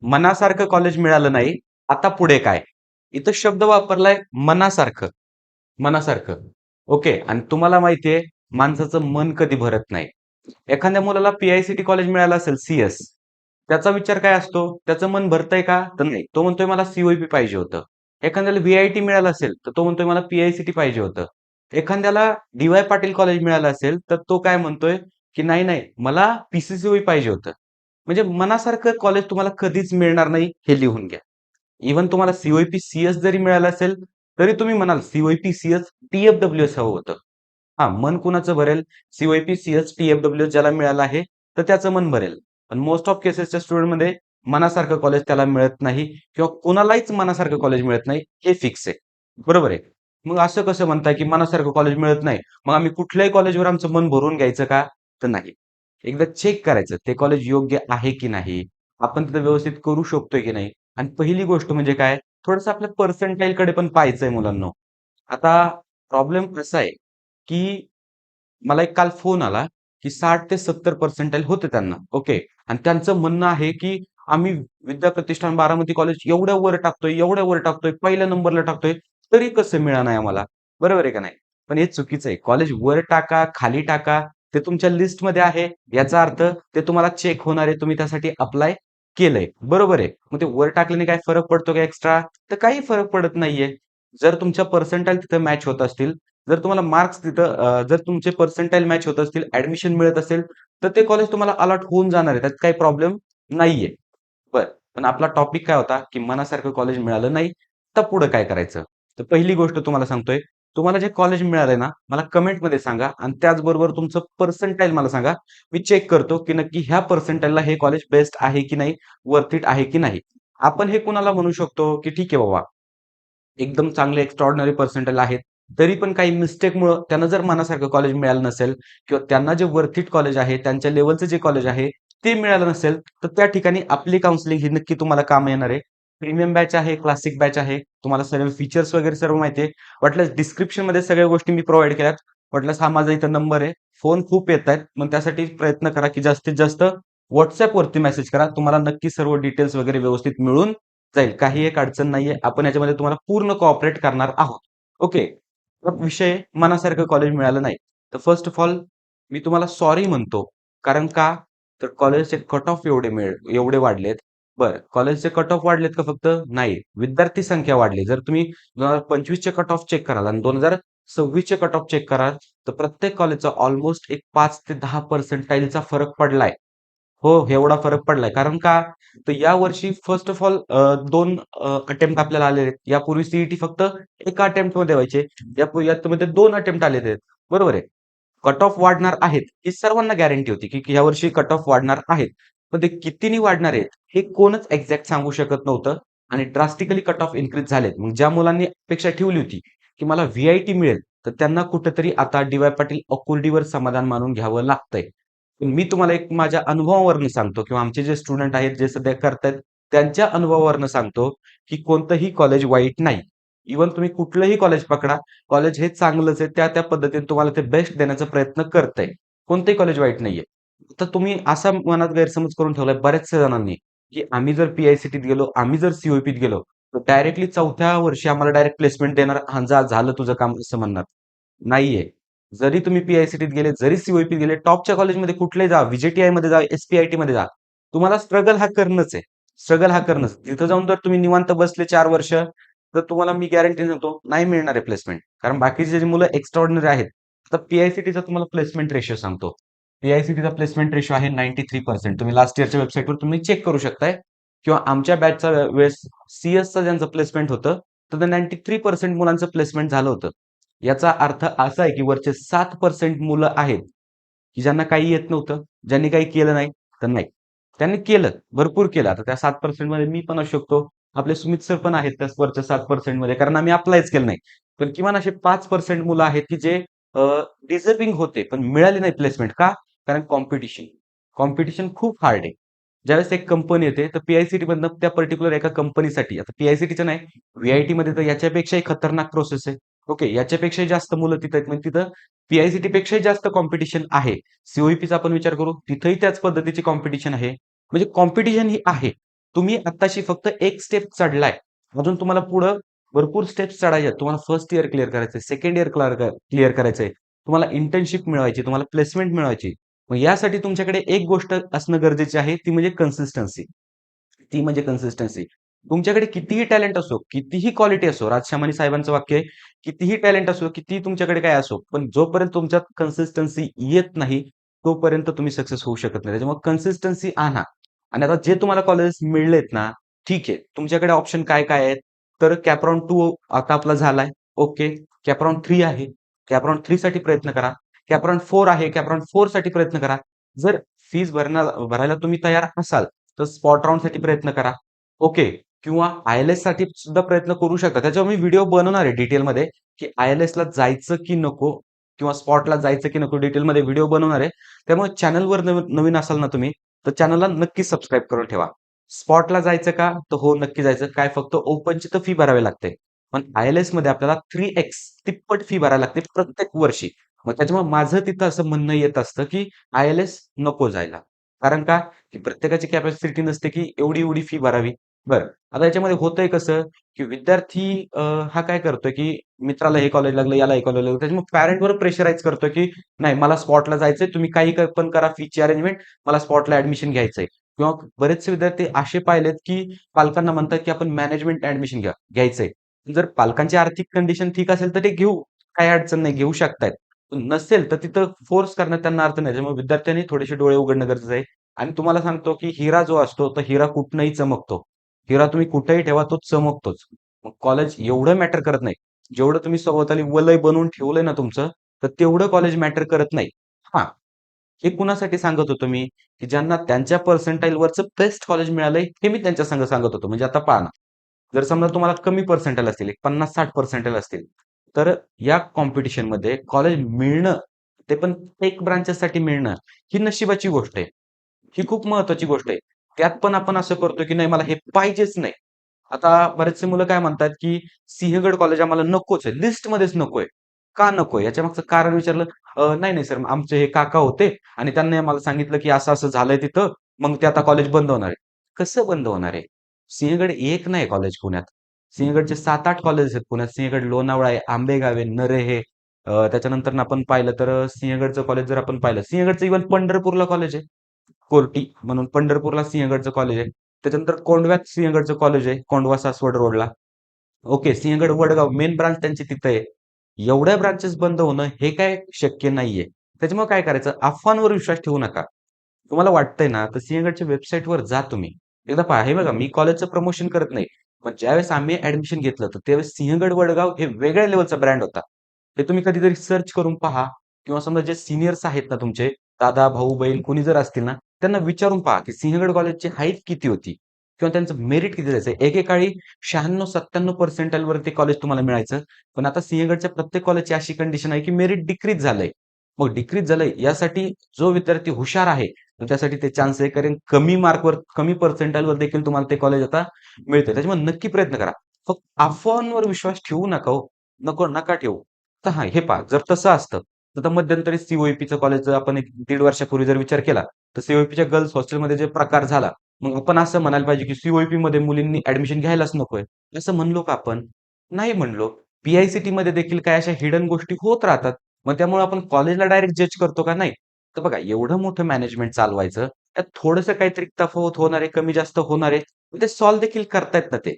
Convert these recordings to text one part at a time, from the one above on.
मनासारखं कॉलेज मिळालं नाही, आता पुढे काय? इथं शब्द वापरलाय मनासारखं, मनासारखं. ओके. आणि तुम्हाला माहितीये माणसाचं मन कधी भरत नाही. एखाद्या मुलाला पी-आय-सी-टी कॉलेज मिळालं असेल, सी-एस. त्याचा विचार काय असतो? त्याचं मन भरतंय का? तर नाही. तो म्हणतोय मला सी-ओ-ई-पी पाहिजे होतं. एखाद्याला व्ही-आय-टी मिळालं असेल, तर तो म्हणतोय मला पी-आय-सी-टी पाहिजे होतं. एखाद्याला डी-वाय पाटील कॉलेज मिळालं असेल, तर तो काय म्हणतोय, की नाही, नाही मला पी-सी-सी-ओ-ई पाहिजे होतं. म्हणजे मनासारखं कॉलेज तुम्हाला कधीच मिळणार नाही, हे लिहून घ्या. इव्हन तुम्हाला सी-ओ-ई-पी, सी-एस जरी मिळालं असेल, तरी तुम्ही म्हणाल सी-ओ-ई-पी, सी-एस, टी-एफ-डब्ल्यू-एस हवं होतं. हां, मन कुणाचं भरेल? सी-ओ-ई-पी, सी-एस, टी-एफ-डब्ल्यू-एस ज्याला मिळालं आहे, तर त्याचं मन भरेल. पण मोस्ट ऑफ केसेसच्या स्टुडंटमध्ये मनासारखं कॉलेज त्याला मिळत नाही किंवा कुणालाच मनासारखं कॉलेज मिळत नाही, हे फिक्स आहे. बरोबर आहे. मग असं कसं म्हणताय, की मनासारखं कॉलेज मिळत नाही, मग आम्ही कुठल्याही कॉलेजवर आमचं मन भरून घ्यायचं का? तर नाही. एकदा चेक करायचं, ते कॉलेज योग्य आहे की नाही? आपण तिथं व्यवस्थित करू शकतोय की नाही? आणि पहिली गोष्ट म्हणजे काय? थोडंसं आपल्या पर्सेंटाइलकडे पण पाहायचंय मुलांनो. आता प्रॉब्लेम असा आहे, की मला एक काल फोन आला, की 60 ते 70 पर्सेंटाइल होते त्यांना. ओके. आणि त्यांचं म्हणणं आहे, की आम्ही विद्याप्रतिष्ठान बारामती कॉलेज एवढ्या वर टाकतोय, एवढ्या वर टाकतोय, पहिल्या नंबरला टाकतोय, तरी कसं मिळेना नाही आम्हाला. बरोबर आहे का नाही? पण हे चुकीचं आहे. कॉलेज वर टाका, खाली टाका, ते तुमच्या लिस्टमध्ये आहे. याचा अर्थ ते तुम्हाला चेक होणार आहे. तुम्ही त्यासाठी अप्लाय केलंय. बरोबर आहे. मग ते वर टाकल्याने काय फरक पडतो का एक्स्ट्रा? तर काही फरक पडत नाहीये. जर तुमच्या पर्सेंटाइल तिथं मॅच होत असतील, जर तुम्हाला मार्क्स तिथं जर तुमचे पर्सेंटाइल मॅच होत असतील, ॲडमिशन मिळत असेल, तर ते कॉलेज तुम्हाला अलॉट होऊन जाणार आहे. त्यात काही प्रॉब्लेम नाहीये. बरं. पण आपला टॉपिक काय होता, की मनासारखं कॉलेज मिळालं नाही, तर पुढे काय करायचं? तर पहिली गोष्ट तुम्हाला सांगतोय, तुम्हाला जे कॉलेज मिळालंय ना, मला कमेंटमध्ये सांगा आणि त्याचबरोबर तुमचं पर्सेंटाइल मला सांगा. मी चेक करतो, की नक्की ह्या पर्सेंटाइलला हे कॉलेज बेस्ट आहे की नाही, वर्थ इट आहे की नाही. आपण हे कुणाला म्हणू शकतो, की ठीक आहे बाबा, एकदम चांगले एक्स्ट्राऑर्डिनरी पर्सेंटाइल आहेत. तरी पण काही मिस्टेकमुळं त्यांना जर मनासारखं कॉलेज मिळालं नसेल किंवा त्यांना जे वर्थ इट कॉलेज आहे, त्यांच्या लेव्हलचं जे कॉलेज आहे, ते मिळालं नसेल, तर त्या ठिकाणी आपली काउन्सिलिंग ही नक्की तुम्हाला कामी येणार आहे. प्रीमियम बॅच आहे, क्लासिक बॅच आहे. तुम्हाला सर्व फीचर्स वगैरे सर्व माहिती आहे. वाटल्यास डिस्क्रिप्शनमध्ये सगळ्या गोष्टी मी प्रोव्हाईड केल्यात. वाटल्यास हा माझा इथं नंबर आहे. फोन खूप येतायत. मग त्यासाठी प्रयत्न करा, की जास्तीत जास्त WhatsAppवरती मेसेज करा. तुम्हाला नक्की सर्व डिटेल्स वगैरे व्यवस्थित मिळून जाईल. काही एक अडचण नाहीये. आपण याच्यामध्ये तुम्हाला पूर्ण कोऑपरेट करणार आहोत. ओके. तर विषय मनासारखं कॉलेज मिळालं नाही. तर फर्स्ट ऑफ ऑल मी तुम्हाला सॉरी म्हणतो. कारण का? तर कॉलेजचे कट ऑफ एवढे वाढलेत. बरं, कॉलेजचे कट ऑफ वाढलेत का फक्त? नाही. विद्यार्थी संख्या वाढली. जर तुम्ही 2025 चे कट ऑफ चेक कराल आणि 2026 चे कट ऑफ चेक कराल, तर प्रत्येक कॉलेजचा ऑलमोस्ट एक 5 ते 10 पर्सेंटाइलचा फरक पडलाय. हो, एवढा फरक पडलाय. कारण का? तर यावर्षी फर्स्ट ऑफ ऑल 2 अटेम्प्ट आपल्याला आलेले आहेत. यापूर्वी सी फक्त एका अटेम्प्टमध्ये व्हायचे. यामध्ये 2 अटेम्प्ट आलेले आहेत. बरोबर आहे. कट ऑफ वाढणार आहेत, ही सर्वांना गॅरंटी होती, की यावर्षी कट ऑफ वाढणार आहेत. पण ते कितीनी वाढणार आहेत, हे कोणच एक्झॅक्ट सांगू शकत नव्हतं आणि ड्रास्टिकली कट ऑफ इन्क्रीज झालेत. मग ज्या मुलांनी अपेक्षा ठेवली होती, की मला व्ही-आय-टी मिळेल, तर त्यांना कुठेतरी आता डी-वाय पाटील अकुर्डीवर समाधान मानून घ्यावं लागतंय. मी तुम्हाला एक माझ्या अनुभवावरून सांगतो किंवा आमचे जे स्टुडंट आहेत, जे सध्या करतायत, त्यांच्या अनुभवावरून सांगतो, की कोणतंही कॉलेज वाईट नाही. इव्हन तुम्ही कुठलंही कॉलेज पकडा, कॉलेज हे चांगलंच आहे. त्या पद्धतीने तुम्हाला ते बेस्ट देण्याचा प्रयत्न करतंय. कोणतंही कॉलेज वाईट नाहीये. तर तुम्ही असा मनात गैरसमज करून ठेवलाय बऱ्याचशा जणांनी, की आम्ही जर पी-आय-सी-टीत गेलो, आम्ही जर सी-ओ-ई-पीत गेलो, तर डायरेक्टली 4थ्या वर्षी आम्हाला डायरेक्ट प्लेसमेंट देणार. हां, झालं तुझं काम असं म्हणणार. नाहीये. जरी तुम्ही पी-आय-सी-टीत गेले, जरी सी-ओ-ई-पीत गेले, टॉपच्या कॉलेजमध्ये कुठलेही जा, व्ही-जे-टी-आयमध्ये जा, एस-पी-आय-टीमध्ये जा. तुम्हाला स्ट्रगल हा करणंच आहे. स्ट्रगल हा करणंच. तिथं जाऊन जर तुम्ही निवांत बसले 4 वर्ष, तर तुम्हाला मी गॅरंटी देतो, नाही मिळणार आहे प्लेसमेंट. कारण बाकीचे जे मुलं एक्स्ट्राऑर्डिनरी आहेत. आता पी-आय-सी-टीचा तुम्हाला प्लेसमेंट रेशिओ सांगतो. पी-आय-सी-टीचा प्लेसमेंट रेशिओ आहे 93%. तुम्ही लास्ट इयरच्या वेबसाईटवर तुम्ही चेक करू शकताय किंवा आमच्या बॅचच्या वेळेस सी-एसचं ज्यांचं प्लेसमेंट होतं, तर ते 93% मुलांचं प्लेसमेंट झालं होतं. याचा अर्थ असा आहे, की वरचे 7% मुलं आहेत, की ज्यांना काही येत नव्हतं, ज्यांनी काही केलं नाही, तर नाही. त्यांनी केलं, भरपूर केलं. आता त्या 7% मध्ये मी पण असू शकतो. आपले सुमित सर पण आहेत त्या वरच्या 7% मध्ये कारण आम्ही अप्लायच केलं नाही. पण किमान असे 5% मुलं आहेत, की जे डिझर्व्हिंग होते, पण मिळाली नाही प्लेसमेंट. का? कारण कॉम्पिटिशन. कॉम्पिटिशन खूप हार्ड आहे. ज्यावेळेस एक कंपनी येते, तर पी-आय-सी-टी मधनं त्या पर्टिक्युलर एका कंपनीसाठी आता पी-आय-सी-टीचं नाही, व्ही-आय-टीमध्ये तर याच्यापेक्षाही खतरनाक प्रोसेस आहे. ओके, याच्यापेक्षाही जास्त मुलं तिथं आहेत. म्हणजे तिथं पी-आय-सी-टी पेक्षाही जास्त कॉम्पिटिशन आहे. सी-ओ-ई-पीचा आपण विचार करू, तिथेही त्याच पद्धतीची कॉम्पिटिशन आहे. म्हणजे कॉम्पिटिशन ही आहे. तुम्ही आत्ताशी फक्त एक स्टेप चढलाय. अजून तुम्हाला पुढं भरपूर स्टेप्स चढायचे आहेत. तुम्हाला फर्स्ट इयर क्लिअर करायचंय, सेकंड इयर क्लिअर करायचंय. तुम्हाला इंटर्नशिप मिळवायची, तुम्हाला प्लेसमेंट मिळवायची. मग यासाठी तुमच्याकडे एक गोष्ट असणं गरजेची आहे, ती म्हणजे कन्सिस्टन्सी. ती म्हणजे कन्सिस्टन्सी. तुमच्याकडे कितीही टॅलेंट असो, कितीही क्वालिटी असो, राजशामानी साहेबांचं वाक्य आहे, कितीही टॅलेंट असो, कितीही तुमच्याकडे काय असो, पण जोपर्यंत तुमच्यात कन्सिस्टन्सी येत नाही, तोपर्यंत तुम्ही सक्सेस होऊ शकत नाही. त्याच्यामुळे कन्सिस्टन्सी आणा. आणि आता जे तुम्हाला कॉलेजेस मिळलेत ना, ठीक आहे. तुमच्याकडे ऑप्शन काय-काय आहेत? तर कॅप्रॉन 2 आता आपला झालाय. ओके. कॅप्रॉन 3 आहे. कॅप्रॉन 3 साठी प्रयत्न करा. कॅप्रॉन 4 आहे. कॅप्रॉन 4 साठी प्रयत्न करा. जर फीस भरायला तुम्ही तयार असाल, तर स्पॉट राउंडसाठी प्रयत्न करा. ओके. किंवा आय-एल-एससाठी सुद्धा प्रयत्न करू शकता. त्याच्यावर मी व्हिडिओ बनवणार आहे डिटेलमध्ये, की आय-एल-एसला जायचं की नको किंवा स्पॉटला जायचं की नको डिटेलमध्ये व्हिडिओ बनवणार आहे. त्यामुळे चॅनलवर नवीन असाल ना तुम्ही, तर चॅनलला नक्की सबस्क्राईब करून ठेवा. स्पॉटला जायचं का? तर हो, नक्की जायचं. काय फक्त ओपनची तर फी भरावी लागते. पण आय-एल-एसमध्ये आपल्याला 3x तिप्पट फी भरायला लागते प्रत्येक वर्षी. मग त्याच्यामुळे माझं तिथं असं म्हणणं येत असतं, की आय-एल-एस नको जायला. कारण का? की प्रत्येकाची कॅपॅसिटी नसते, की एवढी-एवढी फी भरावी. बरं, आता याच्यामध्ये होतंय कसं, की विद्यार्थी हा काय करतोय, की मित्राला हे कॉलेज लागलं, याला हे कॉलेज लागलं. त्याच्यामुळे पॅरेंटवर प्रेशराईज करतोय, की नाही मला स्पॉटला जायचंय, तुम्ही काही पण करा फीची अरेंजमेंट, मला स्पॉटला ॲडमिशन घ्यायचंय. किंवा बरेचसे विद्यार्थी असे पाहिलेत, की पालकांना म्हणतात, की आपण मॅनेजमेंट ॲडमिशन घ्यायचंय. जर पालकांची आर्थिक कंडिशन ठीक असेल, तर ते घेऊ. काही अडचण नाही, घेऊ शकतायत. पण नसेल, तर तिथं फोर्स करण्यात त्यांना अर्थ नाही. त्याच्यामुळे विद्यार्थ्यांनी थोडेसे डोळे उघडणं गरजेचं आहे. आणि तुम्हाला सांगतो, की हिरा जो असतो, तो हिरा कुठनंही चमकतो. हिरा तुम्ही कुठेही ठेवा, तो चमकतोच. मग कॉलेज एवढं मॅटर करत नाही. जेवढं तुम्ही सभोवताली वलय बनवून ठेवलंय ना तुमचं, तर तेवढं कॉलेज मॅटर करत नाही. हां, हे कुणासाठी सांगत होतो मी, की ज्यांना त्यांच्या पर्सेंटाइलवरचं बेस्ट कॉलेज मिळालंय, हे मी त्यांच्या संग सांगत होतो. म्हणजे आता पहा ना, जर समजा तुम्हाला कमी पर्सेंटाइल असतील, एक 50-60 पर्सेंटाइल असतील, तर या कॉम्पिटिशनमध्ये कॉलेज मिळणं, ते पण टेक ब्रांचेससाठी मिळणं, ही नशिबाची गोष्ट आहे. ही खूप महत्वाची गोष्ट आहे. त्यात पण आपण असं करतो, की नाही मला हे पाहिजेच नाही. आता बरेचसे मुलं काय म्हणतात, की सिंहगड कॉलेज आम्हाला नकोच आहे, लिस्टमध्येच नकोय. का नकोय? याच्यामागचं कारण विचारलं, नाही, नाही सर आमचे हे काका होते आणि त्यांनी आम्हाला सांगितलं, की असं-असं झालंय तिथं, मग ते आता कॉलेज बंद होणार आहे. कसं बंद होणार आहे? सिंहगड एक नाही कॉलेज पुण्यात. सिंहगडचे 7-8 कॉलेजेस आहेत पुण्यात. सिंहगड लोणावळा आहे, आंबेगाव आहे, नरे हे. त्याच्यानंतर आपण पाहिलं तर सिंहगडचं कॉलेज जर आपण पाहिलं, सिंहगडचं इव्हन पंढरपूरला कॉलेज आहे. कोर्टी म्हणून पंढरपूरला सिंहगडचं कॉलेज आहे. त्याच्यानंतर कोंढव्यात सिंहगडचं कॉलेज आहे, कोंढवा सासवड रोडला. Okay, Sinhagad Vadgaon main branch त्यांची तिथं आहे. एवढ्या ब्रांचेस बंद होणं हे काय शक्य नाहीये. त्याच्यामुळे काय करायचं, अफवांवर विश्वास ठेवू नका. तुम्हाला वाटतंय ना, तर सिंहगडच्या वेबसाईटवर जा तुम्ही. एकदा पहा, हे बघा मी कॉलेजचं प्रमोशन करत नाही. पण ज्यावेळेस आम्ही ॲडमिशन घेतलं होतं, त्यावेळेस सिंहगड वडगाव हे वेगळ्या लेव्हलचा ब्रँड होता. हे तुम्ही कधीतरी सर्च करून पहा किंवा समजा जे सीनियर्स आहेत ना तुमचे, दादा, भाऊ, बहीण कोणी जर असतील ना, त्यांना विचारून पहा, की सिंहगड कॉलेजची हाईट किती होती किंवा त्यांचं मेरिट किती जायचं. एकेकाळी 96-97 पर्सेंटाइलवर कॉलेज तुम्हाला मिळायचं. पण आता सिंहगडच्या प्रत्येक कॉलेजची अशी कंडिशन आहे, की मेरिट डिक्रीज झालंय. मग डिक्रीज झालंय यासाठी जो विद्यार्थी हुशार आहे, तर त्यासाठी ते चान्स आहे. कारण कमी मार्कवर, कमी पर्सेंटाइलवर देखील तुम्हाला ते कॉलेज आता मिळतंय. त्याच्यामुळे नक्की प्रयत्न करा. फक्त अफवांवर विश्वास ठेवू नका हो. नका ठेवू. तर हां, हे पहा जर तसं असतं, तर मध्यंतरी सी-ओ-ई-पीचं कॉलेज आपण एक 1.5 वर्षापूर्वी जर विचार केला, तर सी-ओ-ई-पीच्या गर्ल्स हॉस्टेलमध्ये जे प्रकार झाला, मग आपण असं म्हणायला पाहिजे, की सी-ओ-ई-पीमध्ये मुलींनी ॲडमिशन घ्यायलाच नकोय. असं म्हणलो का आपण? नाही म्हणलो. पी-आय-सी-टीमध्ये देखील काही अशा हिडन गोष्टी होत राहतात. मग त्यामुळे आपण कॉलेजला डायरेक्ट जज करतो का? नाही. तर बघा एवढं मोठं मॅनेजमेंट चालवायचं, त्यात थोडंसं काहीतरी तफावत होणार आहे, कमी जास्त होणार आहे. ते सॉल्व्ह देखील करतायत ना ते.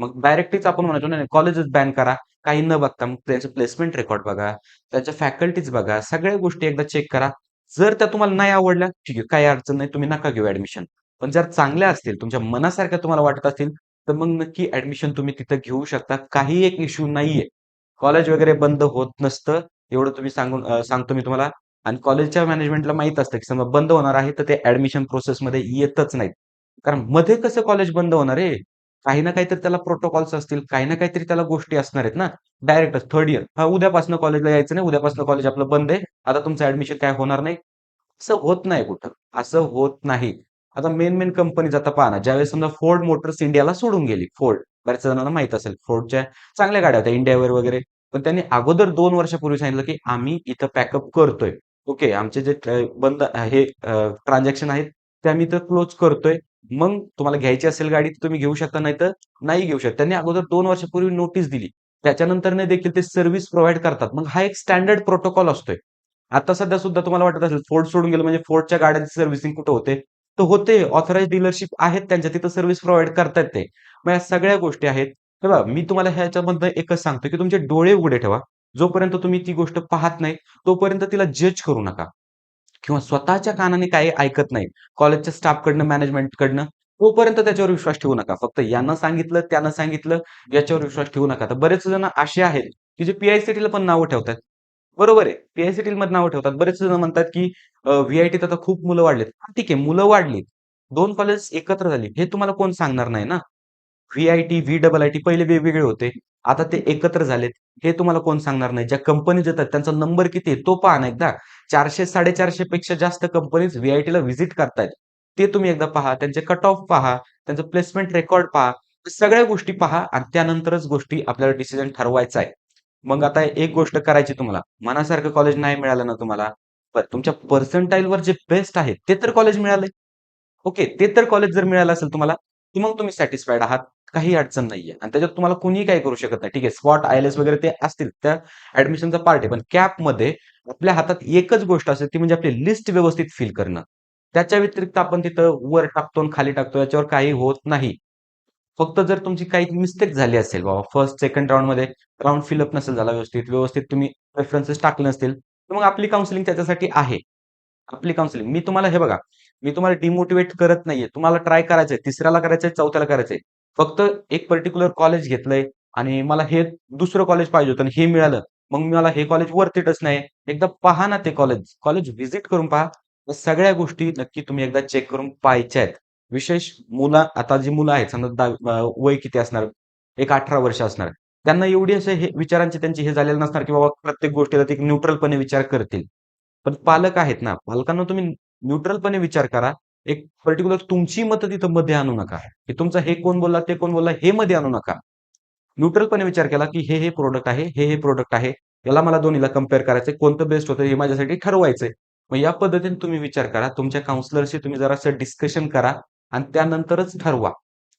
मग डायरेक्टलीच आपण म्हणायचो नाही, कॉलेजच बॅन करा. काही न बघता मग त्यांचं प्लेसमेंट रेकॉर्ड बघा, त्यांच्या फॅकल्टीज बघा, सगळ्या गोष्टी एकदा चेक करा. जर त्या तुम्हाला नाही आवडल्या, ठीक आहे, काही अडचण नाही, तुम्ही नका घेऊ ॲडमिशन. पण जर चांगल्या असतील, तुमच्या मनासारख्या तुम्हाला वाटत असतील, तर मग नक्की ॲडमिशन तुम्ही तिथं घेऊ शकता. काही एक इश्यू नाहीये. कॉलेज वगैरे बंद होत नसतं. एवढं तुम्ही सांगतो मी तुम्हाला. आणि कॉलेजच्या मॅनेजमेंटला माहीत असतं, की समजा बंद होणार आहे, तर ते ॲडमिशन प्रोसेसमध्ये येतच नाहीत. कारण मध्ये कसं कॉलेज बंद होणार आहे? काही ना काहीतरी त्याला प्रोटोकॉल्स असतील, काही ना काहीतरी त्याला गोष्टी असणार आहेत ना. डायरेक्टच थर्ड इयर. हां, उद्यापासून कॉलेजला यायचं नाही. उद्यापासून कॉलेज आपलं बंद आहे. आता तुमचं ॲडमिशन काय होणार नाही. असं होत नाही कुठं. असं होत नाही. आता मेन कंपनीज आता पहा ना, ज्यावेळेस समजा फोर्ड मोटर्स इंडियाला सोडून गेली. फोर्ड. बऱ्याच जणांना माहीत असेल. फोर्डच्या चांगल्या गाड्या होत्या इंडियावर वगैरे. पण त्यांनी अगोदर 2 वर्षापूर्वी सांगितलं, की आम्ही इथं पॅकअप करतोय. ओके. आमचे जे बंद हे ट्रान्झॅक्शन आहेत, ते आम्ही इथं क्लोज करतोय. मग तुम्हाला घ्यायची असेल गाडी तर तुम्ही घेऊ शकता, नाहीतर नाही घेऊ शकता. त्यांनी अगोदर 2 वर्षापूर्वी नोटीस दिली. त्याच्यानंतरने देखील ते सर्व्हिस प्रोव्हाईड करतात. मग हा एक स्टँडर्ड प्रोटोकॉल असतोय. आता सध्या सुद्धा तुम्हाला वाटत असेल Ford सोडून गेलं म्हणजे Fordच्या गाड्यांची सर्व्हिसिंग कुठे होते? तर होते. ऑथराइज्ड डीलरशिप आहेत त्यांच्या तिथं सर्व्हिस प्रोव्हाईड करतायत ते. मग या सगळ्या गोष्टी आहेत. हे बघा, मी तुम्हाला ह्याच्यामधनं एकच सांगतो, की तुमचे डोळे उघडे ठेवा. जोपर्यंत तुम्ही ती गोष्ट पाहत नाही, तोपर्यंत तिला जज करू नका. किंवा स्वतःच्या कानाने काही ऐकत नाही. कॉलेजच्या स्टाफकडनं, मॅनेजमेंटकडनं, तोपर्यंत त्याच्यावर विश्वास ठेवू नका. फक्त यानं सांगितलं, त्यानं सांगितलं, याच्यावर विश्वास ठेवू नका. तर बरेच जण असे आहेत, की जे पी-आय-सी-टीला पण नावं ठेवतात. बरोबर आहे. पी-आय-सी-टीमध्ये नावं ठेवतात. बरेच जण म्हणतात, की व्ही-आय-टीत आता खूप मुलं वाढलेत. हां, ठीक आहे, मुलं वाढलीत. 2 कॉलेज एकत्र झाली. हे तुम्हाला कोण सांगणार नाही ना. व्ही-आय-टी, व्ही-डबल-आय-टी पहिले वेगवेगळे होते. आता ते एकत्र झालेत. हे तुम्हाला कोण सांगणार नाही. ज्या कंपनीज येतात त्यांचा नंबर किती आहे तो पहा ना एकदा. 400-450 पेक्षा जास्त कंपनीज व्ही-आय-टीला व्हिजिट करतायत. ते तुम्ही एकदा पहा. त्यांचे कट ऑफ पहा. त्यांचं प्लेसमेंट रेकॉर्ड पहा. सगळ्या गोष्टी पहा आणि त्यानंतरच गोष्टी आपल्याला डिसिजन ठरवायचा आहे. मग आता एक गोष्ट करायची तुम्हाला. मनासारखं कॉलेज नाही मिळालं ना तुम्हाला, पण तुमच्या पर्सेंटाइलवर जे बेस्ट आहे ते तर कॉलेज मिळालंय. ओके. ते तर कॉलेज जर मिळालं असेल तुम्हाला, की मग तुम्ही सॅटिस्फाईड आहात. काही अडचण नाहीये आणि त्याच्यात तुम्हाला कोणीही काही करू शकत नाही. ठीक आहे. स्पॉट, आय-एल-एस वगैरे ते असतील. त्या ॲडमिशनचा पार्ट आहे. पण कॅपमध्ये आपल्या हातात एकच गोष्ट असते ती म्हणजे आपली लिस्ट व्यवस्थित फिल करणं. त्याच्या व्यतिरिक्त आपण तिथं वर टाकतो आणि खाली टाकतो याच्यावर काही होत नाही. फक्त जर तुमची काही मिस्टेक झाली असेल बाबा फर्स्ट, सेकंड राउंडमध्ये राउंड फिलअप नसेल झाला व्यवस्थित तुम्ही रेफरन्सेस टाकले नसतील, तर मग आपली काउन्सिलिंग त्याच्यासाठी आहे. आपली काउन्सिलिंग. मी तुम्हाला हे बघा, मी तुम्हाला डिमोटिव्हेट करत नाहीये. तुम्हाला ट्राय करायचंय. तिसऱ्याला करायचंय, चौथ्याला करायचंय. फक्त एक पर्टिक्युलर कॉलेज घेतलंय आणि मला हे दुसरं कॉलेज पाहिजे होतं आणि हे मिळालं. मग मला हे कॉलेज वर्थ इटच नाही. एकदा पहा ना ते कॉलेज. कॉलेज व्हिजिट करून पहा. या सगळ्या गोष्टी नक्की तुम्ही एकदा चेक करून पाहायच्या आहेत. विशेष मुलं आता जी मुलं आहेत समजा वय किती असणार? एक 18 वर्ष असणार. त्यांना एवढी असे हे विचारांची त्यांची हे झालेलं नसणार, की बाबा प्रत्येक गोष्टीला ते न्यूट्रलपणे विचार करतील. पण पालक आहेत ना, पालकांना तुम्ही न्यूट्रलपणे विचार करा. एक पर्टिक्युलर तुमची मतं तिथं मध्ये आणू नका. की तुमचं हे कोण बोलला, ते कोण बोलला, हे मध्ये आणू नका. न्यूट्रलपणे विचार केला, की हे प्रॉडक्ट आहे, हे प्रॉडक्ट आहे. याला मला दोन्हीला कंपेअर करायचंय. कोणतं बेस्ट होतं हे माझ्यासाठी ठरवायचंय. मग या पद्धतीने तुम्ही विचार करा. तुमच्या काउन्सिलरशी तुम्ही जरासं डिस्कशन करा आणि त्यानंतरच ठरवा.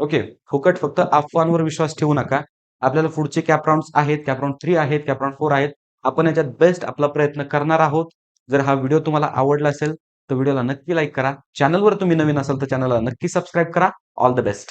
ओके. फुकट फक्त अफवांवर विश्वास ठेवू नका. आपल्याला पुढचे कॅप राउंड्स आहेत, कॅप राउंड 3 आहेत, कॅप राउंड 4 आहेत. आपण याच्यात बेस्ट आपला प्रयत्न करणार आहोत. जर हा व्हिडिओ तुम्हाला आवडला असेल, तर व्हिडिओला नक्की लाईक करा. चॅनलवर तुम्ही नवीन असाल तर चॅनलला नक्की सबस्क्राईब करा. All the best.